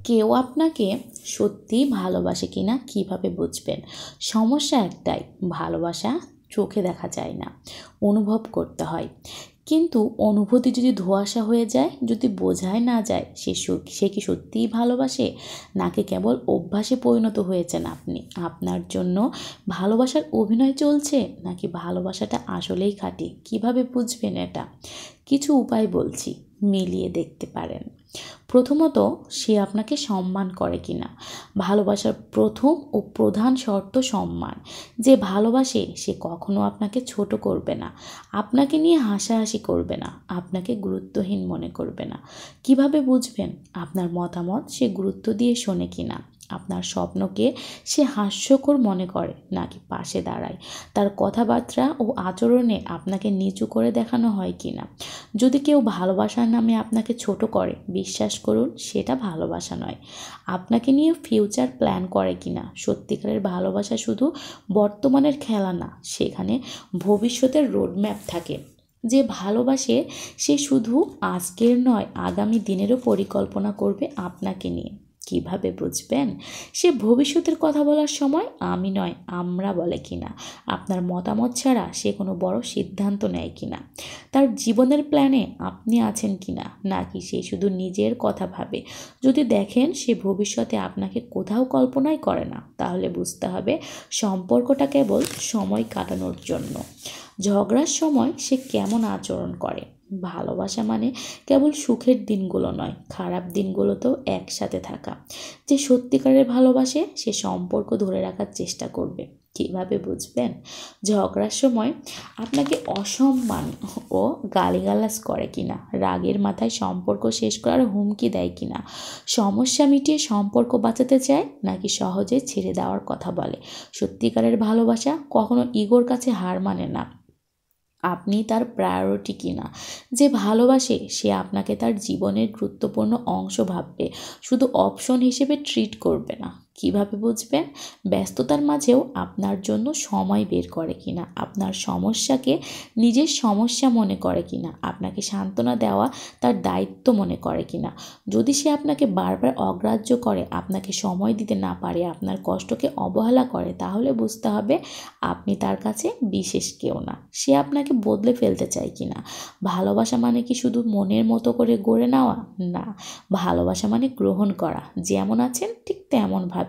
কেউ আপনাকে সত্যিই ভালোবাসে কিনা কিভাবে বুঝবেন? সমস্যা একটাই, ভালোবাসা চোখে দেখা যায় না, অনুভব করতে হয়। কিন্তু অনুভূতি যদি ধোঁয়াশা হয়ে যায়, যদি বোঝাই না যায় সে কি সত্যিই ভালোবাসে, নাকি কেবল অভ্যাসে পরিণত হয়েছেন আপনি? আপনার জন্য ভালোবাসার অভিনয় চলছে, নাকি ভালোবাসাটা আসলেই খাঁটি? কিভাবে বুঝবেন এটা? কিছু উপায় বলছি, মিলিয়ে দেখতে পারেন। প্রথমত, সে আপনাকে সম্মান করে কিনা। ভালোবাসার প্রথম ও প্রধান শর্ত সম্মান। যে ভালোবাসে সে কখনো আপনাকে ছোট করবে না, আপনাকে নিয়ে হাসাহাসি করবে না, আপনাকে গুরুত্বহীন মনে করবে না। কিভাবে বুঝবেন? আপনার মতামত সে গুরুত্ব দিয়ে শোনে কিনা, আপনার স্বপ্নকে সে হাস্যকর মনে করে নাকি পাশে দাঁড়ায়, তার কথাবার্তা ও আচরণে আপনাকে নিচু করে দেখানো হয় কিনা। যদি কেউ ভালোবাসার নামে আপনাকে ছোট করে, বিশ্বাস করুন সেটা ভালোবাসা নয়। আপনাকে নিয়ে ফিউচার প্ল্যান করে কিনা। সত্যিকারের ভালোবাসা শুধু বর্তমানের খেলা না, সেখানে ভবিষ্যতের রোডম্যাপ থাকে। যে ভালোবাসে সে শুধু আজকের নয়, আগামী দিনেরও পরিকল্পনা করবে আপনাকে নিয়ে। কিভাবে বুঝবেন? সে ভবিষ্যতের কথা বলার সময় আমি নয় আমরা বলে কিনা, আপনার মতামত ছাড়া সে কোনো বড় সিদ্ধান্ত নেয় কিনা, তার জীবনের প্ল্যানে আপনি আছেন কিনা, নাকি সে শুধু নিজের কথা ভাবে। যদি দেখেন সে ভবিষ্যতে আপনাকে কোথাও কল্পনাই করে না, তাহলে বুঝতে হবে সম্পর্কটা কেবল সময় কাটানোর জন্য। ঝগড়ার সময় সে কেমন আচরণ করে। ভালোবাসা মানে কেবল সুখের দিনগুলো নয়, খারাপ দিনগুলোতেও একসাথে থাকা। যে সত্যিকারের ভালোবাসে সে সম্পর্ক ধরে রাখার চেষ্টা করবে। কিভাবে বুঝবেন? ঝগড়ার সময় আপনাকে অসম্মান ও গালিগালাজ করে কিনা, রাগের মাথায় সম্পর্ক শেষ করার হুমকি দেয় কিনা, সমস্যা মিটিয়ে সম্পর্ক বাঁচাতে চায় নাকি সহজে ছেড়ে দেওয়ার কথা বলে। সত্যিকারের ভালোবাসা কখনো ইগোর কাছে হার মানে না, আপনি তার প্রায়োরিটি কিনা। যে ভালোবাসে সে আপনাকে তার জীবনের গুরুত্বপূর্ণ অংশ ভাববে, শুধু অপশন হিসেবে ট্রিট করবে না। কিভাবে বুঝবেন? ব্যস্ততার মাঝেও আপনার জন্য সময় বের করে কিনা, আপনার সমস্যাকে নিজের সমস্যা মনে করে কিনা, আপনাকে সান্ত্বনা দেওয়া তার দায়িত্ব মনে করে কিনা। যদি সে আপনাকে বারবার অগ্রাহ্য করে, আপনাকে সময় দিতে না পারে, আপনার কষ্টকে অবহেলা করে, তাহলে বুঝতে হবে আপনি তার কাছে বিশেষ কেউ না। সে আপনাকে বদলে ফেলতে চায় কিনা। ভালোবাসা মানে কি শুধু মনের মতো করে গড়ে নেওয়া? না, ভালোবাসা মানে গ্রহণ করা, যেমন আছেন ঠিক তেমন ভাবেই।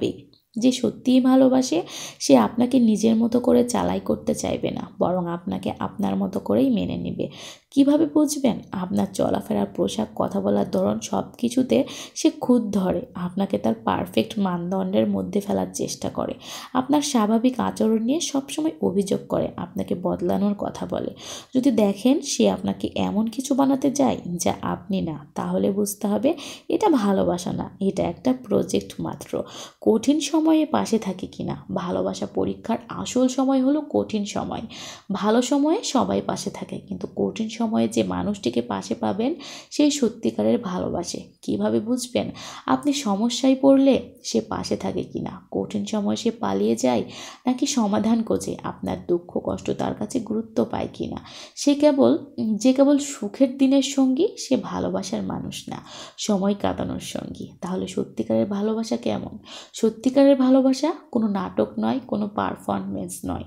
যে সত্যিই ভালোবাসে সে আপনাকে নিজের মতো করে চালাই করতে চাইবে না, বরং আপনাকে আপনার মতো করেই মেনে নেবে। কিভাবে বুঝবেন? আপনার চলাফেরার পোশাক, কথা বলার ধরন সব কিছুতে সে খুঁত ধরে, আপনাকে তার পারফেক্ট মানদণ্ডের মধ্যে ফেলার চেষ্টা করে, আপনার স্বাভাবিক আচরণ নিয়ে সবসময় অভিযোগ করে, আপনাকে বদলানোর কথা বলে। যদি দেখেন সে আপনাকে এমন কিছু বানাতে যায় যা আপনি না, তাহলে বুঝতে হবে এটা ভালোবাসা না, এটা একটা প্রজেক্ট মাত্র। কঠিন সময়ে পাশে থাকে কিনা। ভালোবাসা পরীক্ষার আসল সময় হলো কঠিন সময়। ভালো সময়ে সবাই পাশে থাকে, কিন্তু কঠিন সময়ে যে মানুষটিকে পাশে পাবেন সেই সত্যিকারের ভালোবাসে। কিভাবে বুঝবেন? আপনি সমস্যায় পড়লে সে পাশে থাকে কিনা, কঠিন সময় সে পালিয়ে যায় নাকি সমাধান খোঁজে, আপনার দুঃখ কষ্ট তার কাছে গুরুত্ব পায় কিনা। যে কেবল সুখের দিনের সঙ্গী সে ভালোবাসার মানুষ না, সময় কাটানোর সঙ্গী। তাহলে সত্যিকারের ভালোবাসা কেমন? সত্যিকারের ভালোবাসা কোনো নাটক নয়, কোনো পারফরমেন্স নয়।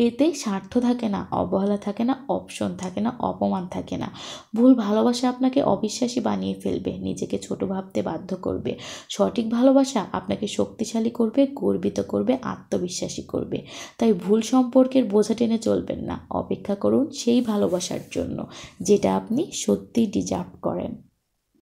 এতে স্বার্থ থাকে না, অবহেলা থাকে না, অপশন থাকে না, অপমান থাকে না। ভুল ভালোবাসা আপনাকে অবিশ্বাসী বানিয়ে ফেলবে, নিজেকে ছোট ভাবতে বাধ্য করবে। সঠিক ভালোবাসা আপনাকে শক্তিশালী করবে, গর্বিত করবে, আত্মবিশ্বাসী করবে। তাই ভুল সম্পর্কের বোঝা টেনে চলবেন না, অপেক্ষা করুন সেই ভালোবাসার জন্য যেটা আপনি সত্যিই ডিজার্ভ করেন।